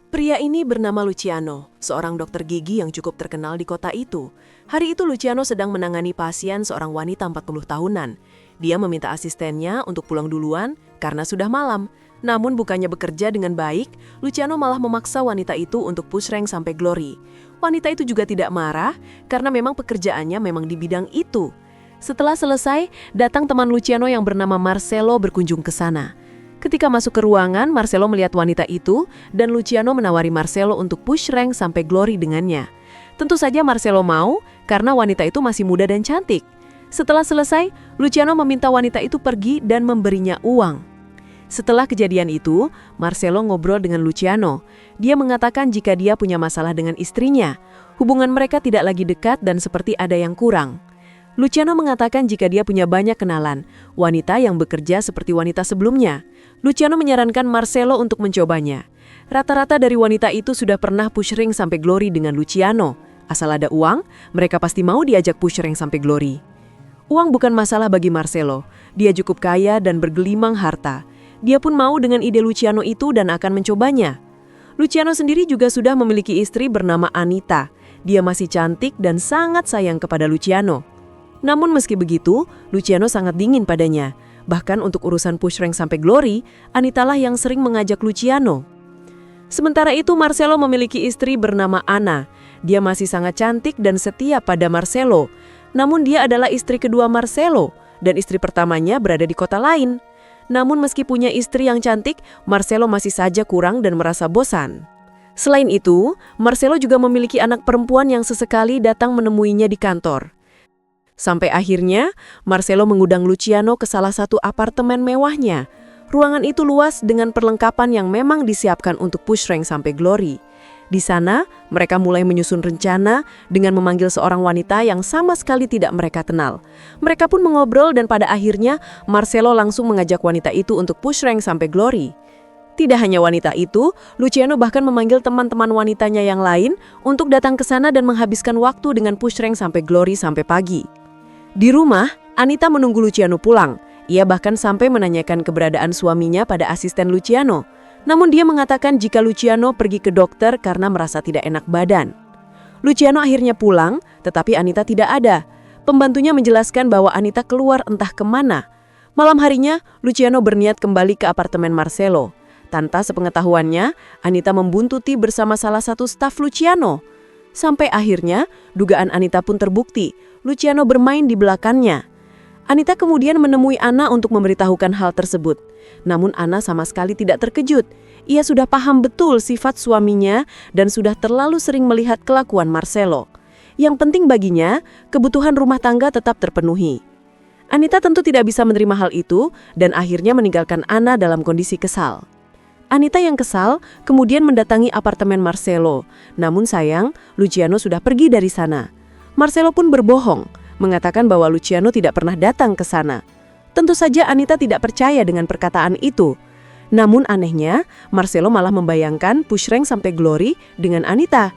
Pria ini bernama Luciano, seorang dokter gigi yang cukup terkenal di kota itu. Hari itu Luciano sedang menangani pasien seorang wanita 40 tahunan. Dia meminta asistennya untuk pulang duluan karena sudah malam. Namun bukannya bekerja dengan baik, Luciano malah memaksa wanita itu untuk push rank sampai glory. Wanita itu juga tidak marah karena memang pekerjaannya memang di bidang itu. Setelah selesai, datang teman Luciano yang bernama Marcelo berkunjung ke sana. Ketika masuk ke ruangan, Marcelo melihat wanita itu dan Luciano menawari Marcelo untuk push rank sampai glory dengannya. Tentu saja Marcelo mau karena wanita itu masih muda dan cantik. Setelah selesai, Luciano meminta wanita itu pergi dan memberinya uang. Setelah kejadian itu, Marcelo ngobrol dengan Luciano. Dia mengatakan jika dia punya masalah dengan istrinya. Hubungan mereka tidak lagi dekat dan seperti ada yang kurang. Luciano mengatakan jika dia punya banyak kenalan, wanita yang bekerja seperti wanita sebelumnya. Luciano menyarankan Marcelo untuk mencobanya. Rata-rata dari wanita itu sudah pernah push rank sampai glory dengan Luciano. Asal ada uang, mereka pasti mau diajak push rank sampai glory. Uang bukan masalah bagi Marcelo. Dia cukup kaya dan bergelimang harta. Dia pun mau dengan ide Luciano itu dan akan mencobanya. Luciano sendiri juga sudah memiliki istri bernama Anita. Dia masih cantik dan sangat sayang kepada Luciano. Namun meski begitu, Luciano sangat dingin padanya. Bahkan untuk urusan push rank sampai glory, Anita lah yang sering mengajak Luciano. Sementara itu Marcelo memiliki istri bernama Ana. Dia masih sangat cantik dan setia pada Marcelo. Namun dia adalah istri kedua Marcelo dan istri pertamanya berada di kota lain. Namun meski punya istri yang cantik, Marcelo masih saja kurang dan merasa bosan. Selain itu, Marcelo juga memiliki anak perempuan yang sesekali datang menemuinya di kantor. Sampai akhirnya, Marcelo mengundang Luciano ke salah satu apartemen mewahnya. Ruangan itu luas dengan perlengkapan yang memang disiapkan untuk push rank sampai glory. Di sana, mereka mulai menyusun rencana dengan memanggil seorang wanita yang sama sekali tidak mereka kenal. Mereka pun mengobrol dan pada akhirnya, Marcelo langsung mengajak wanita itu untuk push rank sampai glory. Tidak hanya wanita itu, Luciano bahkan memanggil teman-teman wanitanya yang lain untuk datang ke sana dan menghabiskan waktu dengan push rank sampai glory sampai pagi. Di rumah, Anita menunggu Luciano pulang. Ia bahkan sampai menanyakan keberadaan suaminya pada asisten Luciano. Namun dia mengatakan jika Luciano pergi ke dokter karena merasa tidak enak badan. Luciano akhirnya pulang, tetapi Anita tidak ada. Pembantunya menjelaskan bahwa Anita keluar entah kemana. Malam harinya, Luciano berniat kembali ke apartemen Marcelo. Tanpa sepengetahuannya, Anita membuntuti bersama salah satu staf Luciano. Sampai akhirnya, dugaan Anita pun terbukti. Luciano bermain di belakangnya. Anita kemudian menemui Ana untuk memberitahukan hal tersebut. Namun Ana sama sekali tidak terkejut. Ia sudah paham betul sifat suaminya dan sudah terlalu sering melihat kelakuan Marcelo. Yang penting baginya, kebutuhan rumah tangga tetap terpenuhi. Anita tentu tidak bisa menerima hal itu dan akhirnya meninggalkan Ana dalam kondisi kesal. Anita yang kesal kemudian mendatangi apartemen Marcelo. Namun sayang, Luciano sudah pergi dari sana. Marcelo pun berbohong, mengatakan bahwa Luciano tidak pernah datang ke sana. Tentu saja Anita tidak percaya dengan perkataan itu. Namun anehnya, Marcelo malah membayangkan push rank sampai glory dengan Anita.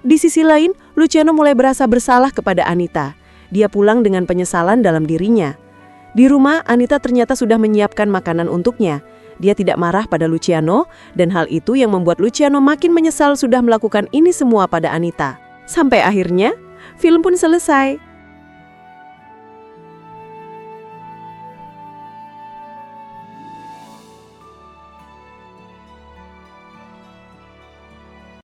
Di sisi lain, Luciano mulai berasa bersalah kepada Anita. Dia pulang dengan penyesalan dalam dirinya. Di rumah, Anita ternyata sudah menyiapkan makanan untuknya. Dia tidak marah pada Luciano, dan hal itu yang membuat Luciano makin menyesal sudah melakukan ini semua pada Anita. Sampai akhirnya, film pun selesai.